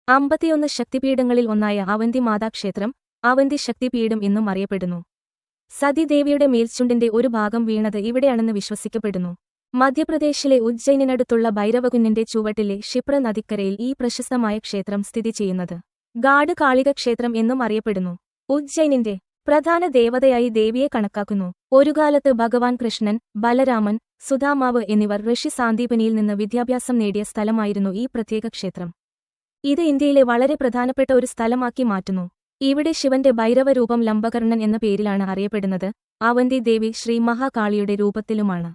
51 ശക്തിപീഠങ്ങളിൽ ഒന്നായ അവന്തി മാതാക്ഷേത്രം അവന്തി ശക്തിപീഠം എന്നും അറിയപ്പെടുന്നു. സതീദേവിയുടെ മേൽച്ചുണ്ടിന്റെ ഒരു ഭാഗം വീണത് ഇവിടെയാണെന്ന് വിശ്വസിക്കപ്പെടുന്നു. മധ്യപ്രദേശിലെ ഉജ്ജയിനിനടുത്തുള്ള ഭൈരവകുന്നിന്റെ ചുവട്ടിലെ ക്ഷിപ്ര നദിക്കരയിൽ ഈ പ്രശസ്തമായ ക്ഷേത്രം സ്ഥിതി ചെയ്യുന്നത് ഗാഡ് കാളിക ക്ഷേത്രം എന്നും അറിയപ്പെടുന്നു. ഉജ്ജയിനിന്റെ പ്രധാന ദേവതയായി ദേവിയെ കണക്കാക്കുന്നു. ഒരുകാലത്ത് ഭഗവാൻ കൃഷ്ണൻ, ബലരാമൻ, സുധാമാവ് എന്നിവർ ഋഷി സാന്ദീപനിയിൽ നിന്ന് വിദ്യാഭ്യാസം നേടിയ സ്ഥലമായിരുന്നു ഈ പ്രത്യേക ക്ഷേത്രം. ഇത് ഇന്ത്യയിലെ വളരെ പ്രധാനപ്പെട്ട ഒരു സ്ഥലമാക്കി മാറ്റുന്നു. ഇവിടെ ശിവന്റെ ഭൈരവരൂപം ലംബകർണൻ എന്ന പേരിലാണ് അറിയപ്പെടുന്നത്. അവന്തി ദേവി ശ്രീ മഹാകാളിയുടെ രൂപത്തിലുമാണ്.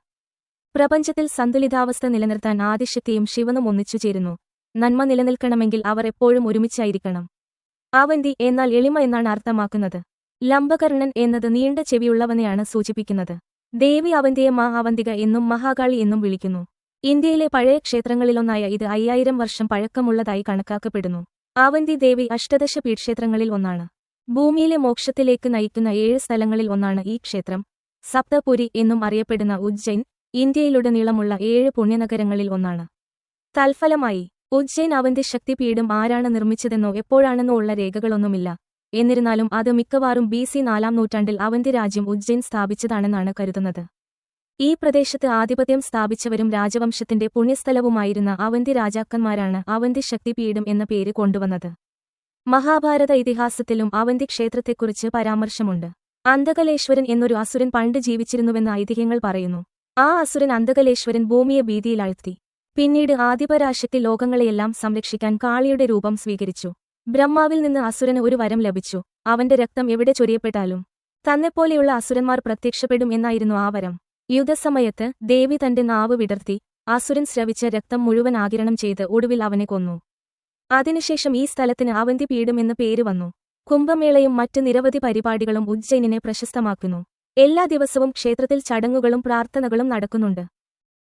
പ്രപഞ്ചത്തിൽ സന്തുലിതാവസ്ഥ നിലനിർത്താൻ ആദിശക്തിയും ശിവനും ഒന്നിച്ചുചേരുന്നു. നന്മ നിലനിൽക്കണമെങ്കിൽ അവർ എപ്പോഴും ഒരുമിച്ചായിരിക്കണം. അവന്തി എന്നാൽ എളിമ എന്നാണ് അർത്ഥമാക്കുന്നത്. ലംബകർണൻ എന്നത് നീണ്ട ചെവിയുള്ളവനെയാണ് സൂചിപ്പിക്കുന്നത്. ദേവി അവന്തിയെ അവന്തിക എന്നും മഹാകാളി എന്നും വിളിക്കുന്നു. ഇന്ത്യയിലെ പഴയ ക്ഷേത്രങ്ങളിലൊന്നായ ഇത് 5000 വർഷം പഴക്കമുള്ളതായി കണക്കാക്കപ്പെടുന്നു. അവന്തി ദേവി അഷ്ടദശ പീഠക്ഷേത്രങ്ങളിൽ ഒന്നാണ്. ഭൂമിയിലെ മോക്ഷത്തിലേക്ക് നയിക്കുന്ന 7 സ്ഥലങ്ങളിൽ ഒന്നാണ് ഈ ക്ഷേത്രം. സപ്തപുരി എന്നും അറിയപ്പെടുന്ന ഉജ്ജയിൻ ഇന്ത്യയിലുടനീളമുള്ള 7 പുണ്യനഗരങ്ങളിൽ ഒന്നാണ്. തൽഫലമായി ഉജ്ജയിൻ അവന്തി ശക്തിപീഠം ആരാണ് നിർമ്മിച്ചതെന്നോ എപ്പോഴാണെന്നോ ഉള്ള രേഖകളൊന്നുമില്ല. എന്നിരുന്നാലും അത് മിക്കവാറും BC 4-ാം നൂറ്റാണ്ടിൽ അവന്തി രാജ്യം ഉജ്ജയിൻ സ്ഥാപിച്ചതാണെന്നാണ് കരുതുന്നത്. ഈ പ്രദേശത്ത് ആധിപത്യം സ്ഥാപിച്ചവരും രാജവംശത്തിന്റെ പുണ്യസ്ഥലവുമായിരുന്ന അവന്തി രാജാക്കന്മാരാണ് അവന്തി ശക്തിപീഠം എന്ന പേര് കൊണ്ടുവന്നത്. മഹാഭാരത ഇതിഹാസത്തിലും അവന്തി ക്ഷേത്രത്തെക്കുറിച്ച് പരാമർശമുണ്ട്. അന്ധകലേശ്വരൻ എന്നൊരു അസുരൻ പണ്ട് ജീവിച്ചിരുന്നുവെന്ന് ഐതിഹ്യങ്ങൾ പറയുന്നു. ആ അസുരൻ അന്ധകലേശ്വരൻ ഭൂമിയെ ഭീതിയിലാഴ്ത്തി. പിന്നീട് ആദിപരാശക്തി ലോകങ്ങളെയെല്ലാം സംരക്ഷിക്കാൻ കാളിയുടെ രൂപം സ്വീകരിച്ചു. ബ്രഹ്മാവിൽ നിന്ന് അസുരന് ഒരു വരം ലഭിച്ചു. അവന്റെ രക്തം എവിടെ ചൊരിയപ്പെട്ടാലും തന്നെപ്പോലെയുള്ള അസുരന്മാർ പ്രത്യക്ഷപ്പെടും എന്നായിരുന്നു ആ വരം. യുദ്ധസമയത്ത് ദേവി തന്റെ നാവ് വിടർത്തി അസുരൻ സ്രവിച്ച രക്തം മുഴുവൻ ആഗിരണം ചെയ്ത് ഒടുവിൽ അവനെ കൊന്നു. അതിനുശേഷം ഈ സ്ഥലത്തിന് അവന്തി പീഠം എന്ന് പേര് വന്നു. കുംഭമേളയും മറ്റ് നിരവധി പരിപാടികളും ഉജ്ജയിനിനെ പ്രശസ്തമാക്കുന്നു. എല്ലാ ദിവസവും ക്ഷേത്രത്തിൽ ചടങ്ങുകളും പ്രാർത്ഥനകളും നടക്കുന്നുണ്ട്.